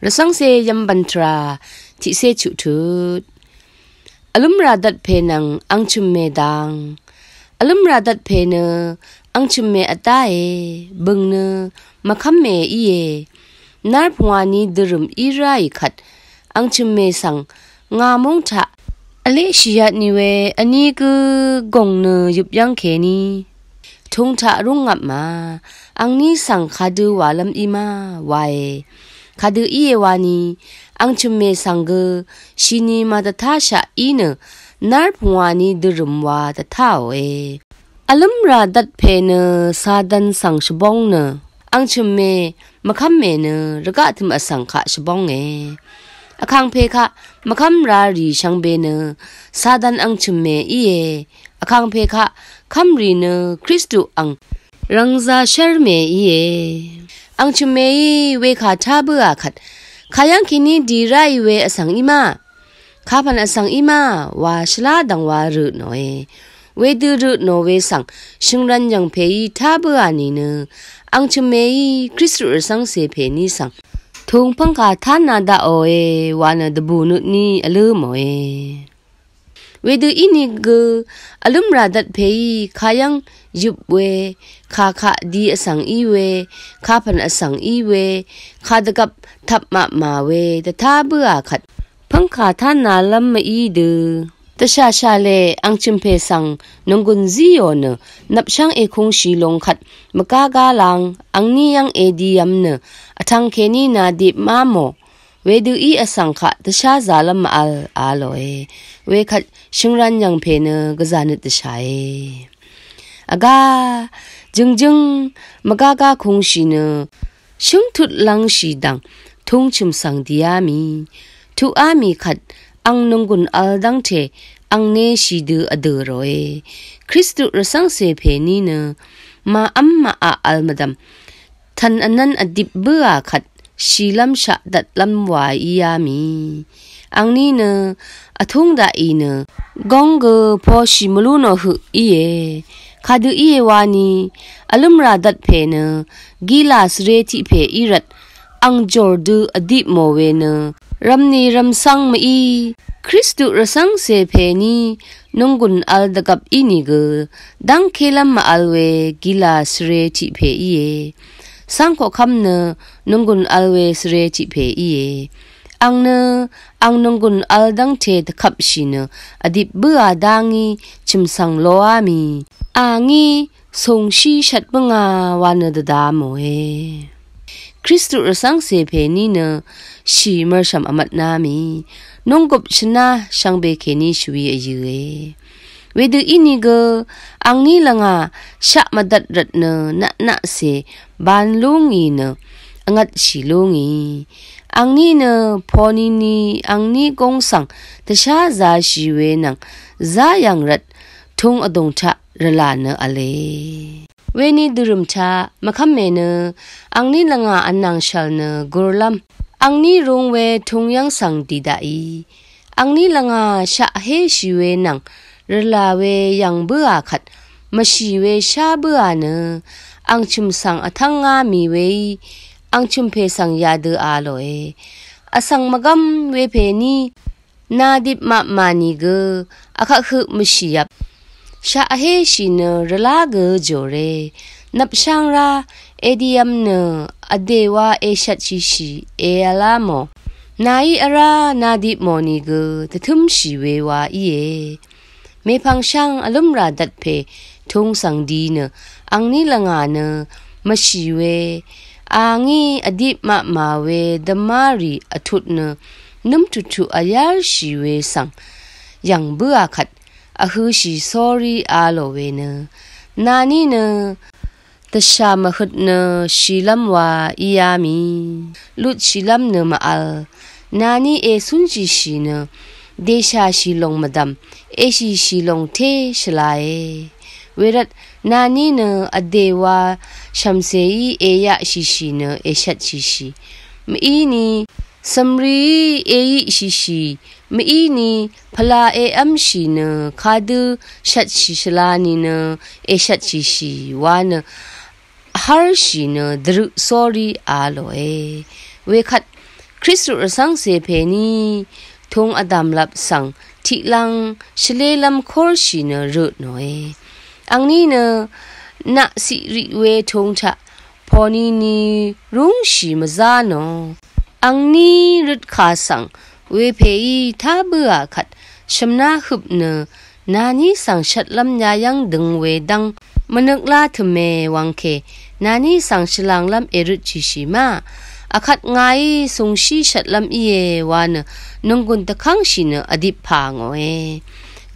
ระสังเซยำบันทราที่เซชุทุดอลุมราดัดเพนังอังชุมเมดังอลุมราดัดเพเนอังชุมเมอตาเอบึงเนมาคัมเมอีเอนาร์พวานีดรุมอีไรขัดอังชุมเมสังงามงทะอเลชิยานิเวอันนี้คือกงเนยุบยังเคนีทงทะรุ่งงับมาอังนี้สังคาดูวาลัมอีมาวายคาดูอีเอวานีอังชุมเมสังเกชินีมาตถาชะอีเนนาร์พวานีดรุมวาตถาเออลัมราดัดเพเนซาดันสังชบงเนอังชุมเมมะคัมเมเนระกะทิมอสังขะชบงเออคังเพคะมะคัมรารีชังเบเนซาดันอังชุมเมอีเออคังเพคะคัมรีเนคริสตุอังรังซาเชรเมอีเออังชุมเมอีเวคาทาเบือขัดขายังคินีดีไรเวอสังอิมาข้าพันอสังอิมาวาชลาดังวารุโนเอเวดูรุโนเวสังชิงรันยังเพยีทาเบือนีเนอังชุมเมอีคริสตุอสังเสเพนีสังทุงพังคาทานาดาโอเอวานดบูนุนีอลืมโอเอเวดูอินิกอลุมราดัดเพยีขายังยุบเวขาดีอสังอีเวข้าพันอสังอีเวข้าดกับทับมาเวแต่ทาเบือขัดพังคาทานาลัมมาอีดูตชาชาเลอังชิมเพสังนงกุนซีโอเนนับช่างเอคงชีลงขัดมกากาลังอังนี้ยังเอดียมเนอทังเคนีนาดิบมาโมเวดูอีอสังขะตชาซาลัมอาโลเอเวขัดชิงรันยังเพเนกซานิตชาเออากาจึงมกากาคงชีเนชิงทุดลังชีดังทงชิมสังดิยามีทุอามีขัดอังนงกุนอัลดังเทอังเนชีดูอเดโรเอคริสตุรสังเสเพนีเนมาอัมมาอัลมาดัมทันอันนั้นอดิบเบือขัดชีลัมชะดัดลัมวายยามีอังนี้เนอทุงดาอีเนกงเกพอชิมลูโนหุอีเอคาดูอีเอวานีอลุมราดัดเพเนกีลาสเรติเพอีรัดอังจอร์ดูอดิบโมเวเนรัมนีรัมสังมาอีคริสตุรสังเสเพนีนงกุนอัลดกับอินิกดังเคลัมมาอัลเวกิลาสเรติเพอีเอสังขคำเนนงกุนอัลเวสเรติเพอีเออังนงกุนอัลดังเทตขับชินอดิบเบือดังงีชิมสังโลอามีอางีทรงชีชัดบังาวานดดามโอเอคริสตุรสังเสเพนีเนชีมรชัมอมัดนามีนงกบชนะช่างเบเคนีชวีอายุเอเวดูอินิกอังนี้ละงาชะมาดัดรัดเนนะเสบานลุงอีเนอัดชิลุงอีอังนี้เนพอนีอังนี้กงสังตชาซาชีเวนังซายังรัดทงอดงชะระลาเนอเลเวนีดุรุมชามะคัมเมเนอังนี้ละงาอันนางชัลเนกุรลัมอังนี้รงเวทงยังสังดีดาอีอังนี้ละงาชะเฮชีเวนังระลาเวยังเบือขัดมาชีเวชาเบือเนอังชุมสังอทังงามีเวอังชุมเพสังยาเดออาโลเออสังมกัมเวเพนีนาดิบมานีเกอคักฮึมชียับชาเฮชิเนระลาเกโจเรนับช่างราเอดียมเนอเดวาเอชัดชิเออาลาโมนายอารานาดิบโมนีเกตทุมชีเววาอีเอเมพังช่างอลุมราดัดเพทงสังดีเนอังนี้ละงาเนมาชีเวอางีอดิบมาเวดมารีอทุดเนนุมทุอายาชีเวสังยังเบื่อขัดอฮือชีสอรีอาโลเวเนนานี่เนตชามขุดเนชีลัมวาอียามีลุดชีลัมเนมาอัลนานี่เอซุนจีชีเนเดชาชีลงมาดัมเอชีลงเทชลาเอเวรัตนานี่เนอเดวาชัมเซยีเอยะชีเนเอชัดชีมีนีสัมรีเอยิชีมีนีพลาเออัมชีเนคาดูชัดชลานีเนเอชัดชีวานฮาร์ชีเนดรุสอรีอาโลเอเวคัด คริสตุสังเสเพนีทงอดัมลับสังทิลังชเลลัมคอร์ชีเนรุดหน่อยอังนี้เนนะสิริเวทงทะพอนีรุงชีมซาโนอังนี้รุดขาสังเวเพยีทาเบือขัดชำนาหุบเนนานี้สังชัดลำยายังดึงเวดังมนึกลาทเมวังเคนานี้สังฉลังลำเอรุจิชิมาอาคัดไงสงชีชัดลำเอวานนงกุนตะขังชินอดิพางโอ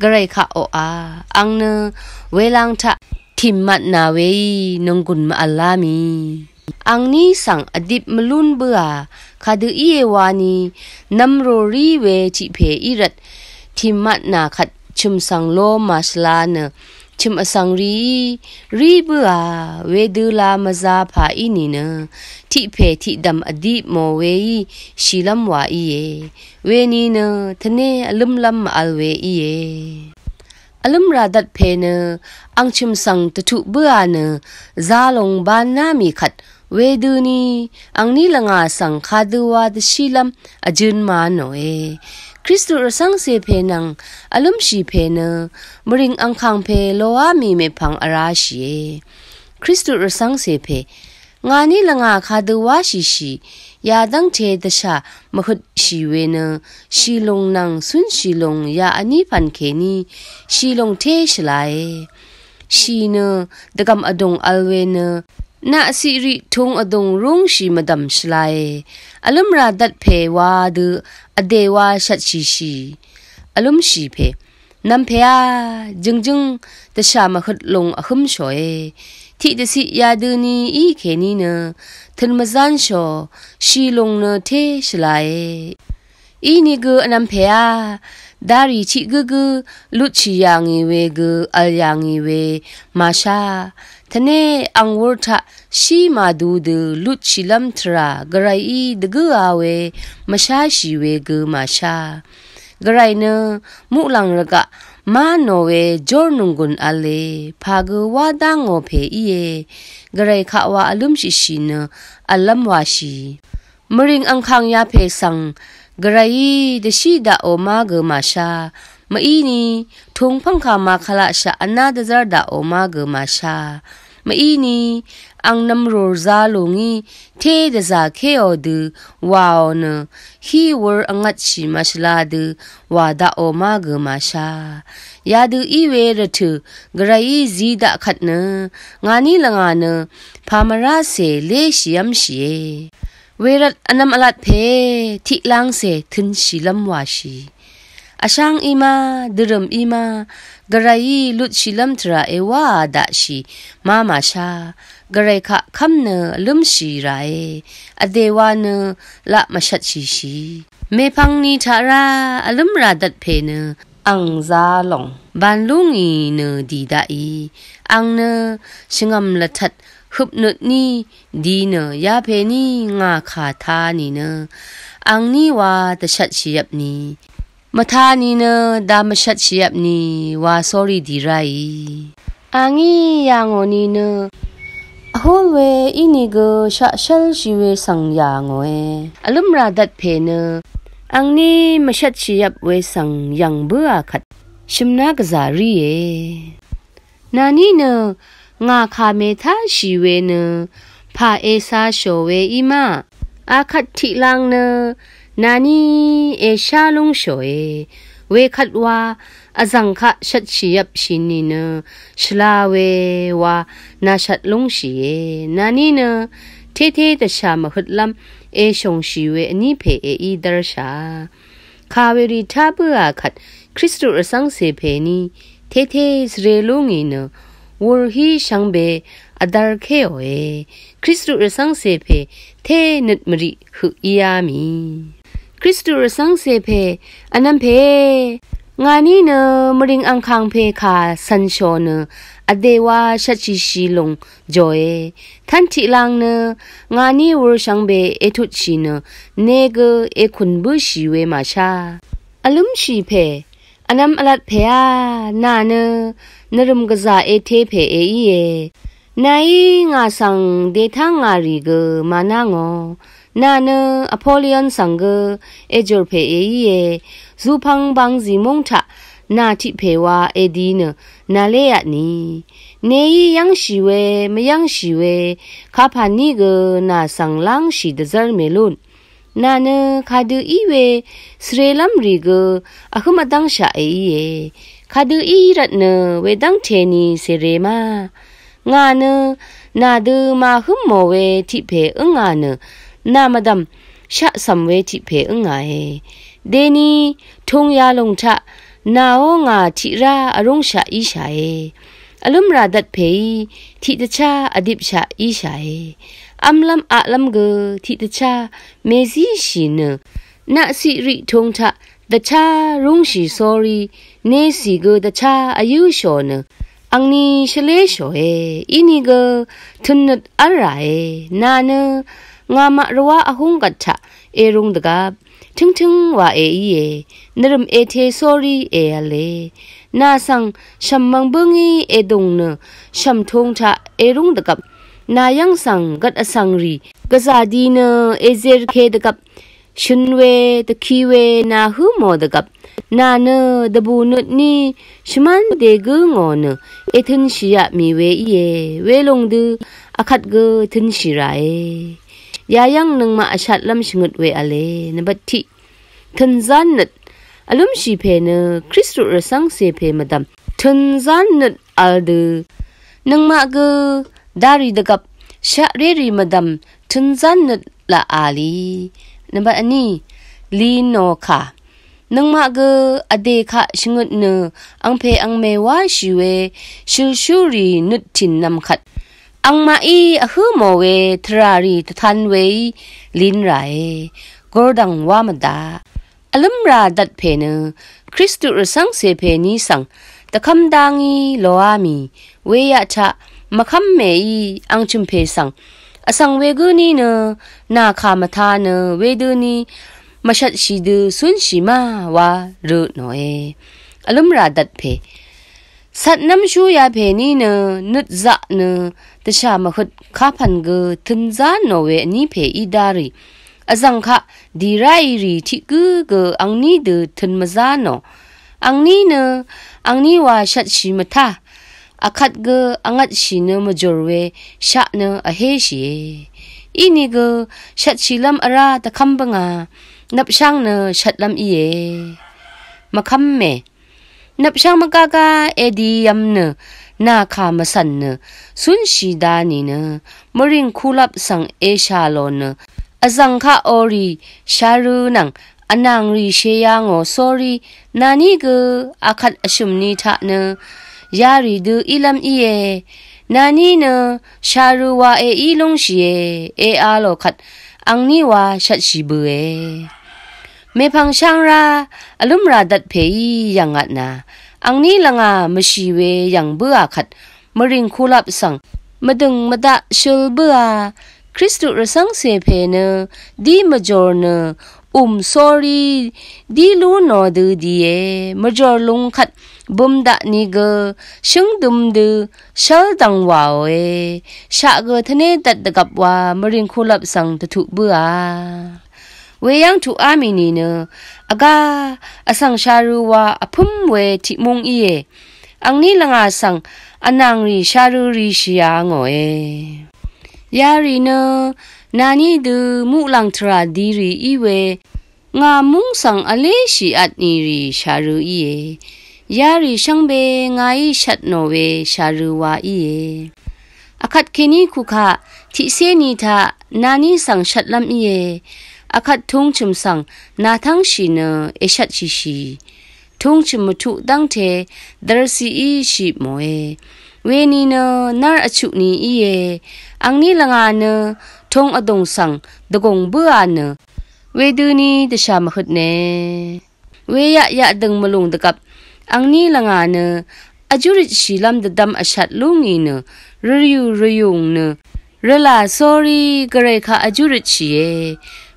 กระไรคะโออาอังเนเวลังทะทิมมัดนาเวนงกุนมาอัลลามีอังนี้สังอดิบมลุนเบือคาดือเอวานีนัมโรรีเวจิเพอิรัดทิมมัดนาขัดชุมสังโลมาสลาเนชิมอสังรีเบือเวดูลามซาพาอินีเนทิเพทิดำอดีโมเวยีชิลัมวาอีเยเวนีเนทะเนอลุมลัมอัลเวอีเยอลุมราดัดเพเนอังชิมสังตะทุเบือเนซาลงบานนามีขัดเวดูนีอังนี้ละงาสังคาดูวาดชิลัมอจุนมาโนเอคริสตุสังเสเพนังอลุมชีเพเนมริงอังคังเพโลอามีเมพังอาราชีคริสตุสังเสเพงานี้ละงาคาดูวาชียาดังเทดชามหุดชีเวเนชีลงนังสุนชีลงยาอันนี้พันเคนีชีลงเทชลายชีเนดกำอดงอัลเวเนนาสิริทงอดงรุงชีมดัมชลายอลุมราดัดเพวาดอเดวาชัดชีอลุมชีเพนัมเพอาจึงตชามหุดลงอคุมชอยที่ดสิยาดูนีอีเคนีเนทันมาซันชอชีลงเนเทชลายอีนี่กูนัมเพอาดาริชิกูลุชิยังอีเวกูอัลยังอีเวมาชาทะเนอังวรทะชีมาดูดลุชิลัมทรากระไรอีดกูอาเวมาชาชีเวกูมาชากระไรเนมุลังระกะมาโนเวจอร์นุงกุนอเลพากูวาดังโอเพอีเยกระไรขะวาอลุมชิเนอัลลัมวาชีมริงอังคังยาเพสังกระไรเดชีดาโอมาเกมาชามาอีนี่ทงพังคามาคลาชาอันนาเดซาดาโอมาเกมาชามาอีนี่อังนัมโรซาลงีเทเดซาเคโอดูวาวเนฮีวอร์อังัดชิมาชลาดูวาดาโอมาเกมาชายาดูอีเวรทุกระไรซีดาขัดเนงานี้ละงาเนพามาราเซเลชิยัมชีเวรัตอนัมอลัดเพทิลังเสทึนชิลัมวาชีอาช่างอีมาดรมอีมากระไรลุดชิลัมทราเอวาดาชีมาชากระไรคะคำเนลุมชีไรอเดวานละมาชัดชีเมพังนีทาราอลุมราดัดเพเนอังซาลงบันลุงอีเนดีดาอีอังเนชงมละทัดขุบนุดนี่ดีเนยาเพนี่งาขาทานี่เนอังนี่ว่าตะชัดเชียบนี่มาทานี่เนดามชัดเชียบนี่ว่าสอรี่ดีไรอังนี่ยังโอนี่เนโฮลเวอินี่ก็ชะชัลชีเวสังยังโออลุมราดัดเพเนอังนี่มาชัดเชียบเวสังยังเบื่อขัดชิมนากซารีเอนานี่เนงาคาเมทาชีเวเนพาเอซาโชเวอิมาอาคัดทิลังเนนานีเอชาลุงโชเอเวคัดว่าอจังคะชัดชียับชินีเนชลาเวว่านาชัดลุงชีเอนานีเนเทตชามหุดลัมเอชงชีเวอนี้เพเออีดรชาคาเวริทาเบือคัดคริสตุสังเสเพนีเทสเรลุงอีเนวอร์ฮีชังเบอดาร์เคโอเอคริสตุสังเสเพเทนดมริหุอียามีคริสตุสังเสเพอันนั้นเพงานี้เนมริงอังคังเพคาสันโชเนอเดวาชัดชิชีลงจอยทันทิลังเนงานี้วอร์ชังเบเอทุชิเนเนเกเอคุนบุชีเวมาชาอลุมชีเพอันนั้นอลัดเพอานาเนนรุมกษาเอเทเพเอเอนายงาสังเดทังงารีเกมานางอ นาเนอพอลิอันสังเกเอจอร์เพเอเยซูพังบังซีมงทะนาทิเพวาเอดีเนนาเลยะนีเนยยังชีเวไม่ยังชีเวข้าพานีเกนาสังลังชีดเซอร์เมลุนนาเนคาดูอีเวสเรลัมรีเกอะคุมาดังชาเอเยคาดูอีรัตเนเวดังเทนีเซเรมางาเนนาดูมาหุมโมเวทิเพงาเนนามาดัมชะสัมเวทิเพงาเอเดนีทงยาลงทะนาโองาทิราอรงชะอีชาเออลุมราดัดเพยทิตชาอดิบชะอีชาเออัมลัมอะลัมเกทิตชาเมซีชินนาสิริทงทะตชารุงชีซอรีเนสีเกตชาอายุชอนอังนีเชเลโชเออินีเกทุนนัดอะไรนาเนงามะรัวอะหุงกัดชะเอรุงดกับถึงว่าเอเอนรมเอเทซอรีเออเลนาสังชัมมังบึงอีเอดงเนชัมทงทะเอรุงดกับนายังสังกัดอสังรีกะซาดีเนเอเซร์เคดกับชุนเวตะคีเวนาหูโมดกับนาเนดบูนุดนีชมันเดกงอนเอทินชิยะมีเวเยเวลงดูอคัดเกทินชิราเอยายังนึงมาอชัดลำชงุดเวอเลนบัดทิทันซานนัดอลุมชีเพเนคริสตุรสังเซเพมดัมทันซานนัดอัลดูนึงมาเกดารีดกับชะเรรีมดัมทันซานนัดละอาลีนบัดอันนี้ลีโนคานังมาเกอเดคะชงุดเนอังเพอังเมวาชิเวชูรีนุดทินนำขัดอังมาอีอะฮือโมเวทรารีตทันเวลินไรกอดังวามดาอลัมราดัดเพเนคริสตุรสังเซเพนีสังตะคำดังอีโลอามีเวยะชะมะคัมเมอีอังชุมเพสังอสังเวกุนีเนนาคามทาเนเวดูนีมาชัดชีดูสุนชิมาวารุโนเออลัมราดัดเพสัตน้ำชูยาเพนีเนนุดจะเนตชามหุดข้าพันเกทึนจานโนเวนี้เพอีดารีอสังคะดีไรรีที่เกอังนี้เดทึนมาจานโนอังนี้เนอังนี้ว่าชัดชิมทาอาคัดเกอังัดชิเนมจอร์เวชะเนอเฮชีอีนี่เกชัดชิลัมอาราตะคัมบังานับช่างเนชัดลัมอีเอมาคัมเมนับช่างมากากาเอดียัมเนนาคามาสันเนสุนชีดานีเนมริงคูลับสังเอชาโลเนอสังคาออรีชารูนังอนางรีเชียงโอสอรีนานีเกอาคัดอชุมนีทะเนยารีดูอิลัมอีเอนานีเนชารูวาเออีลงชีเออาโลคัดอังนีวาชัดชีเบเอเมพังช่างราอลุมราดัดเพยยังงัดนาอังนี้ละงามชีเวยังเบื่อขัดมริงคูลับสังมาดึงมาดะชิลเบื่อคริสตุรสังเซเพเนดีมาจอร์เนสอรีดีลูนอดูดีเอมาจอร์ลงขัดบุมดะนิเกชิงดุมดูชัลดังวาวเอชะเกทะเนดัดกับว่ามริงคูลับสังตะทุเบื่อเวยังถูอามินีเนอากาอสังชารูวาอพุมเวทิมงอีเออังนี้ละงาสังอนางรีชารูรีชิยางโอยารีเนนานีดูมุลังทราดีรีอีเวงามุงสังอเลชีอัดนีรีชารูอีเอยารีช่างเบงาอีชัดโนเวชารูวาอีเออคัดเคนีคุคะทิเซนีทานานีสังชัดลำอีเออาคัดทงชุมสังนาทั้งชีเนเอชัดชีทงชุมมุทุดังเทดรซีอีชีโมเอเวนีเนนาร์อชุนีอีเออังนี้ละงานเนทงอดงสังดกงเบื่อเนเวดูนีเดชามขุดเนเวยะดึงมลงดกับอังนี้ละงานเนอจุริชีลัมดดำอชัดลุงอีเนรยุงเนเรลาสอรีกระไรคะอจุริชีเอ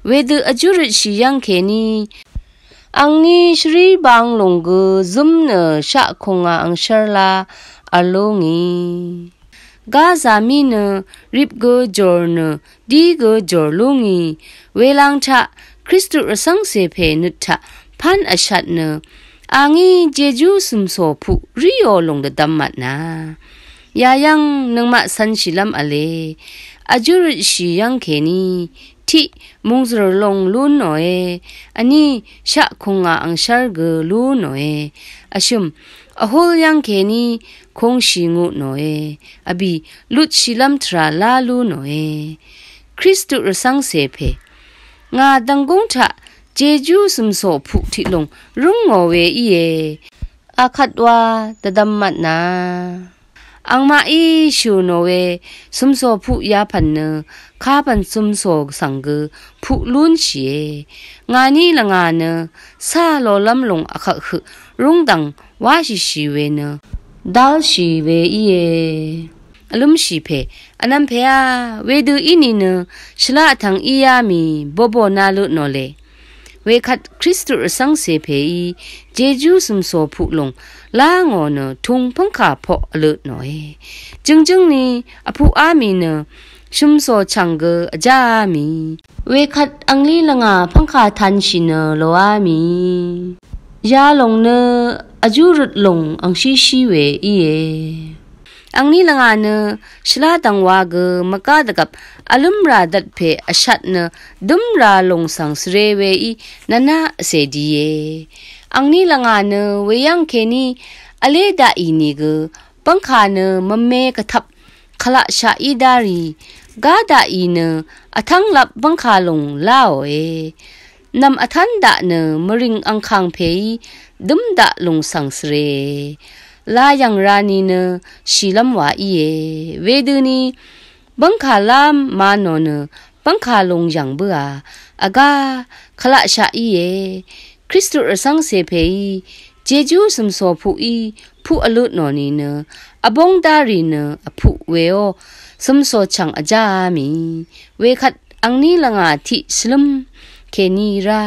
เวดูอจุริชียังเคนีอังนี้ชรีบางลงกซุมเนชะคงอังชาลาอโลงี กาซามีเนริบเกจอร์เนดีเกจอร์ลุงีเวลังทะคริสตุสังเสเพนุทะพันอชัดเนอางีเจจูสุมโซผู้ริโอลงเดดัมมัดนายายังนังมาสันชิลัมอเลอาจุรชียังเคนีที่มุงซรลงลูนหน่อยอันนี้ชะคงอังชาร์กลูนหน่อยอาชุมอโหยังเคนีคงชิงูหน่อยอบีลุดชิลัมทราลาลูหน่อยคริสตุรสังเสเพงาดังกงทะเจจูสมโสผู้ที่ลงรุ่งโอเวอีเออาคัดว่าตะดัมมัดนาอังมาอีชูโนเวสมโสผู้ยาพันเนคาบันสมโสสังเกผู้ลุนชีงานี้ละงาเนซาโลลัมลงอาคักรุ่งดังวาชิชีเวเนดัลชีเวอีเออลุมชีเพอันนั้นเพอาเวดูอินีเนชลาทังอียามีบโบนาลุโนเลเวคัดคริสตุสังเสเพอีเจจูสมโสผู้ลงลางอเนทุงพังขาพอเลิศหน่อยจึงนี้อผู้อามีเนชุมโซชังเกอจามีเวคัดอังลีละงาพังขาทันชิเนโลอามียาลงเนอจูรุดลงอังชีเวอีเออังนี้ละงานเนชลาตังวาเกมกาดกับอลุมราดัดเพอชัดเนดุมราลงสังสเรเวอีนานาเสดีเยอังนี้ละงานเนเวยังเคนีอเลดาอีนีเกปังคาเนมเมกทับขละชาอีดารีกาดาอีเนอทังลับบังคาลงลาโอนำอทันดะเนมริงอังคังเพยดุมดะลงสังสเรลายังรานีเนชีลัมวาอีเอเวดูนีบังคาลามมาโนเนบังคาลงยังเบืออากาขละชาอีเอคริสตุสังเสเพยเจจูสมโสผู้อีผู้อลุโนนีเนอบงดารีเนอผู้เวโอสมโสชังอจามีเวคัดอังนี้ละงาทิสลมเคนีรา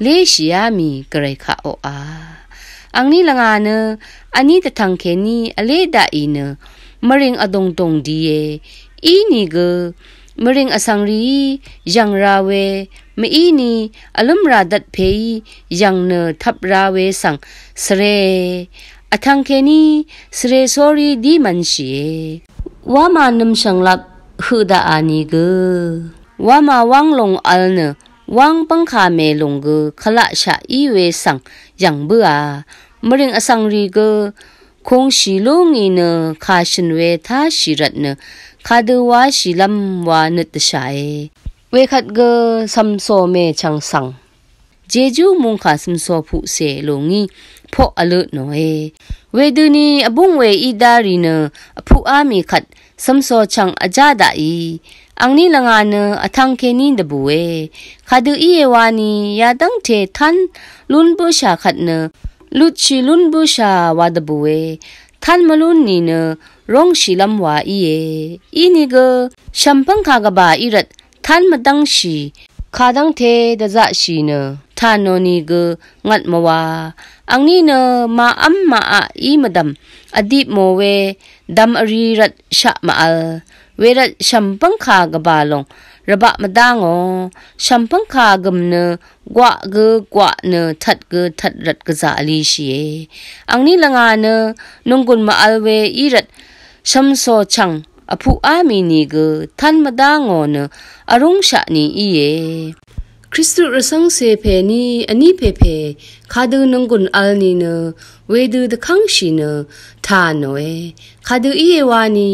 เลชิยามีกระไรคะโออาอังนี้ละงาเนอันนี้ตะทังเคนีอเลดาอีเนมะเร็งอดงตงดีเออีนี่เกมะเร็งอสังรียังราเวมอีนี่อลุมราดัดเพยยังเนทับราเวสังสเรอทังเคนีสเรโซรีดีมันชีว่ามานุมสังลับฮือดาอานีเกว่ามาวังลงอัลเนวังปังคาเมลงเกขละชะอีเวสังยังเบือมะเร็งอสังรีเกคงชีลงอีเนคาชินเวทาชิรัตเนคาดวาชิลัมวานุตชายเวคัดเกซัมโซเมชังสังเจจูมุงคาซัมโซผู้เสลงีพออเลิศหน่อยเวดูนีอบุงเวอีดารีเนผู้อามีขัดซัมโซชังอจาดาอีอังนี้ละงานเนอทังเคนีดบุเอคาดูอีเอวานียาดังเททันลุนบุชาขัดเนลุชิลุนบุชาวาดบุเอทันมลุนนีเนร้องชิลัมวาอีเออีนี่เกชัมพังคากบาอีรัดทันมาดังชีคาดังเทดะจะชีเนทานโนนีเกงัดมาวาอังนี้เนมาอัมมาอะอีมาดัมอดีตโมเวดัมอรีรัดชะมาอัลเวรัดชัมพังคากบาลงระบะมาดังอ๋อชัมพังคากมเนกว่าเกกว่าเนทัดเกทัดรัดกะซาลีชีอังนี้ละงาเนนงกุนมาอัลเวอีรัดชัมโซชังอผู้อามีนีเกทันมาดังอ๋อเนอรุงชะนีอีเยคริสตุสังเสเพนีอันนี้เพเพคาดูนงกุนอัลนีเนเวดูดคังชีเนทานโนคาดูอีเอวานี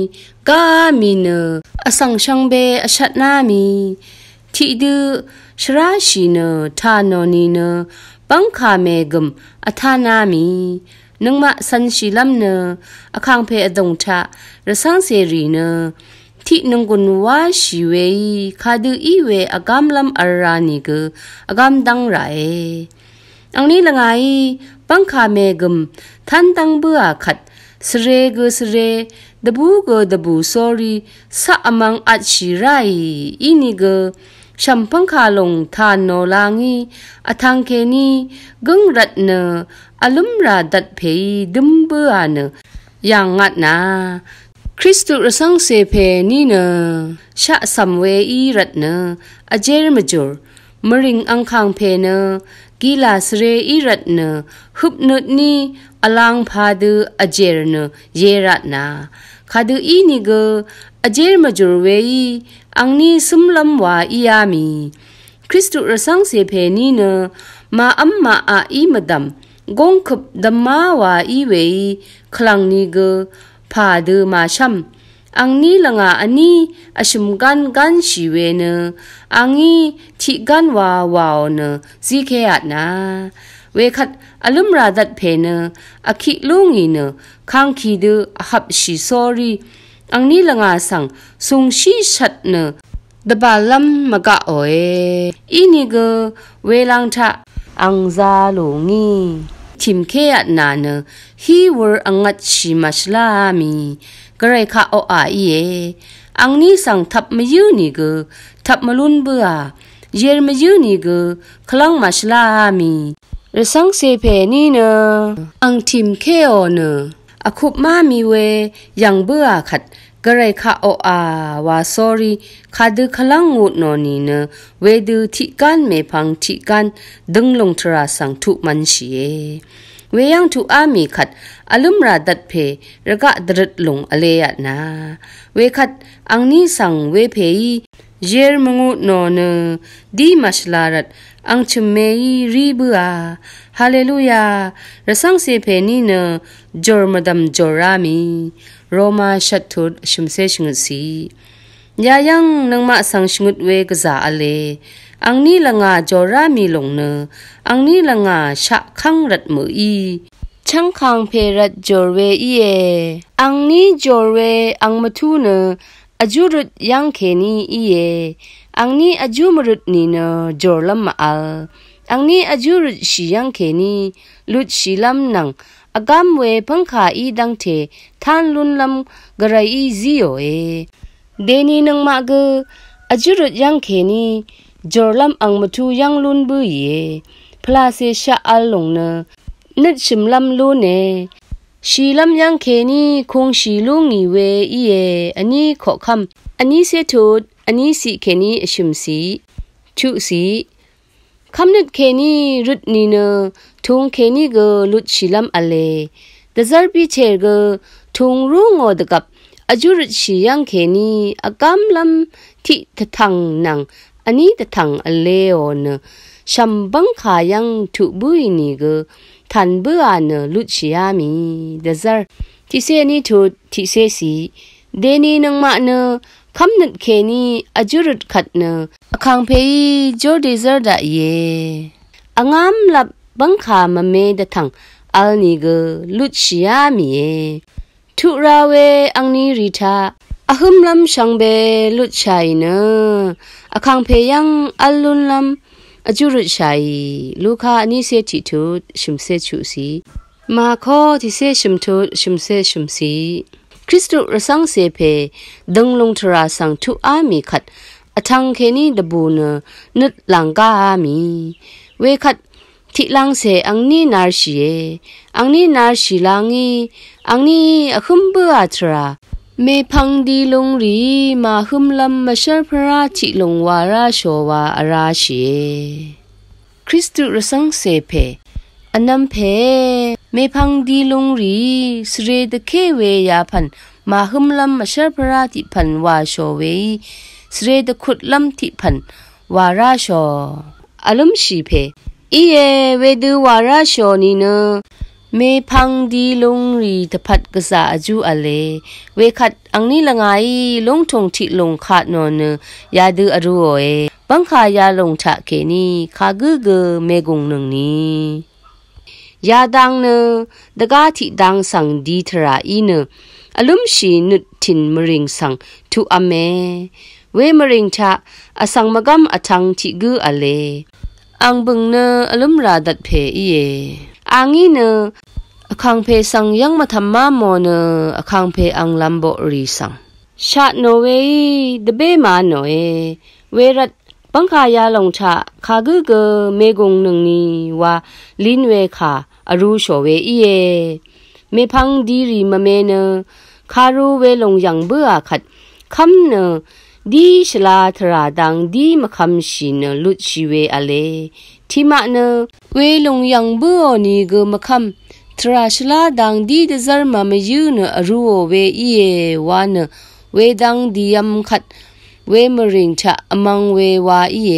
กามีเนอสังชังเบอชัดนามีที่ดูชราชีเนทานโนนีเนบังคาเมกมอทานามีนึงมาสันชีลัมเนอคังเพอดงทะระสังเสรีเนที่นงกุนวาชีเวคาดูอีเวอากามลัมอารานิเกอากามดังไรอันนี้ละไงบังคาเมกมทันตังเบือขัดสเรกสเรดบูเกดบูสอรีสะอมังอัดชีไรอีนี่เกชัมพังคาลงทานโนลางีอทังเคนีกึ่งรัดเนอลุมราดัดเพยดุมเบือเนอย่างงัดนา คริสตุระสังเสเพนี่เนชะสัมเวอีรัตเนอเจรมจุรมริงอังคังเพเนกีลาสเรอีรัตเนฮุบนุดนีอลังพาดูอเจรเนเยรัตนาคาดูอีนิเกอเจรมจุรเวอีอังนีสุมลัมวาอียามีคริสตุระสังเสเพนี่เนมาอัมมาอาอีมดัมกงขบดัมมาวาอีเวอีคลังนิเกพาดูมาชัมอังนี้ละงาอันนี้อชุมกันชีเวเนอังนี้ที่กันวาวเนซีเคอัดนาเวคัดอลุมราดัดเพเนอคิลุงอีเนข้างคีดูหับชีซอรีอังนี้ละงาสังสุงชีชัดเนดบาลัมมะกะโอเออีนี่เกเวลังทะอังซาลุงีทิมเคอัดนาเนฮีวอร์อังัดชิมัชลามีกระไรคะโออาอีเออังนี้สั่งทับมายืนี่เกทับมาลุนเบื่อเยรมายืนี่เกคลังมัชลามีระสังเซเพนี่เนอังทิมเคโอเนอคุบมามีเวยังเบื่อขัดกระไรคะโออาวา sorry คาดูคลังงูนอนีเนเวดูที่กันเมพังที่กันดึงลงทราสังทุมันชีเอเวยังทุอามีขัดอลุมราดัดเพระกะดรดลงอเลยนาเวขัดอังนี้สังเวเพยเยรมงูนอเนดีมัชลารัดอังชเมยรีบัวฮาเลลูยาระสังเซเพนีเนจอร์มดัมจอรามีโรมาชัดทุดชิมเซชงสียายังนังมาสังชงุดเวกซาอเลอังนี้ละงาจอรามีลงเนอังนี้ละงาชะคังรัดมืออีช่างคังเพรัดจอร์เวอีเออังนี้จอร์เวอังมาทูเนอจูรุดยังเคนีอีเออังนี้อจูมรุดนีเนจอร์ลัมมาอัลอังนี้อจูรุดชียังเคนีลุดชีลัมนังอากามเวพังขาอีดังเทท่านลุนลัมกระไรอีซิโอเอเดนีนังมาเกอจุรุดยังเคนีจอร์ลัมอังมาทูยังลุนบุยเอพลาเซชะอัลลงเนนึดชิมลัมลูเนชีลัมยังเคนีคงชีลุงอีเวอีเออันนี้ขอคำอันนี้เสทุดอันนี้สิเคนีชิมสีชุสีคำนึดเคนีรุดนีเนทุงเคนีเกลุดชิลัมอเลดซาร์บีเชเกทุงรุงอดกับอจุรุดชียังเคนีอากามลัมที่ตะทังนังอันนี้ตะทังอเลโอเนชัมบังขายังทุบุยนีเกทันเบื่อเนลุดชียามีดซาร์ที่เซนีทุดที่เซสีเดนีนังมาเนคำนึดเคนีอจุรุดขัดเนคังเพยโจเดซาร์ดาเยอังามลับบังขามเมดทังอัลนีเกลุดชียามีทุราเวอังนีริทาอหึมลัมชังเบลุดชัยเนอคังเพยังอัลลุนลัมอจุรุดชัยลูกานิเซติทุดชิมเซชุสีมาขอที่เซชิมทุดชิมเซชิมสีคริสตุระสังเสเพดังลงทราสังทุอามีขัดอทังเคนีดบูเนนึดหลังกาอามีเวขัดที่ลังเสอังนี้นาร์ชีเออังนี้นาร์ชีลังอีอังนี้อคุมเบื่อทราเมพังดีลงรีมาหุมลัมมาเชอร์พระที่ลงวาราโชวาอาราชีคริสตุระสังเสเพอันนัมเพเมพังดีลงรีสเรดเคเวยาพันมาหุมลัมมาเชอร์พระที่พันวาโชเวสเรดขุดลัมที่พันวาราโชอารมชีเพอีเอเวดูวาราโชนีเนเมพังดีลงรีตะพัดกษาจูอเลเวขัดอังนี้ละไงลงทงที่ลงขาดนอนยาดูอรูโอเอบังขายาลงฉะเคนีขากึกเมกงหนึ่งนี้ยาดังเนดกาที่ดังสังดีทราอีเนอลุมชีนุดทินมริงสังทุอเมเวมริงชะอสังมกำอทังที่กึอเลอังบึงเนอลุมราดัดเพอีเออังอีเนอคังเพสังยังมาทำมาโมเนอคังเพอังลัมโบรีสังชาโนเวดเบมาโนเอเวรัดบังขายาลงชะขากึกเมกงหนึ่งนี้ว่าลินเวคาอรูโชเวอีเอเมพังดีรีมเมเน คารูเวลงยังเบื่อขัดคำเนดีชลาทราดังดีมาคำชินลุดชีเวอเลที่มาเนเวลงยังเบื่อนี่ก็มาคำทราชลาดังดีเดซาร์มาไม่ยืนอรูเวอีเอวานเวดังดียมขัดเวมริงชะอมังเววาอีเอ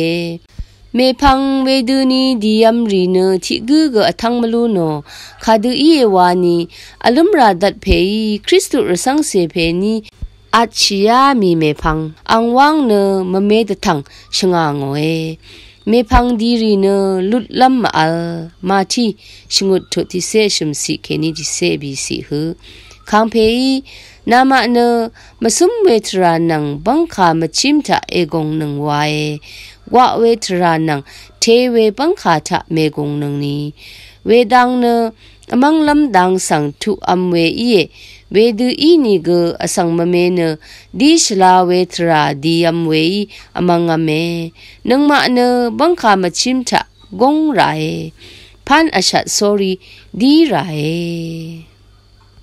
เมพังเวดูนีดียมรีเนที่กูก็อทังมลูโนคาดูอีเอวานีอลุมราดัดเพยคริสตุรสังเสเพนีอาชียามีเมพังอังวังเนมเมดทังชงางเวเมพังดีรีเนลุดลัมอัลมาทีชงุดทุติเซชมสิเคนีดิเซบีสิหือคังเพยนามาเนมาซุมเวทรานังบังคามชิมทะเอกงนังวายกว่าเวทรานังเทเวบังคาทะเมกงนังนี้เวดังเนอมังลำดังสังทุอัมเวอีเวดูอีนี่ก็อสังมเมเนดิชลาเวทราดีอัมเวอีอมังอเมนังมาเนบังคามชิมทะกงไรพันอชัดสอรีดีไร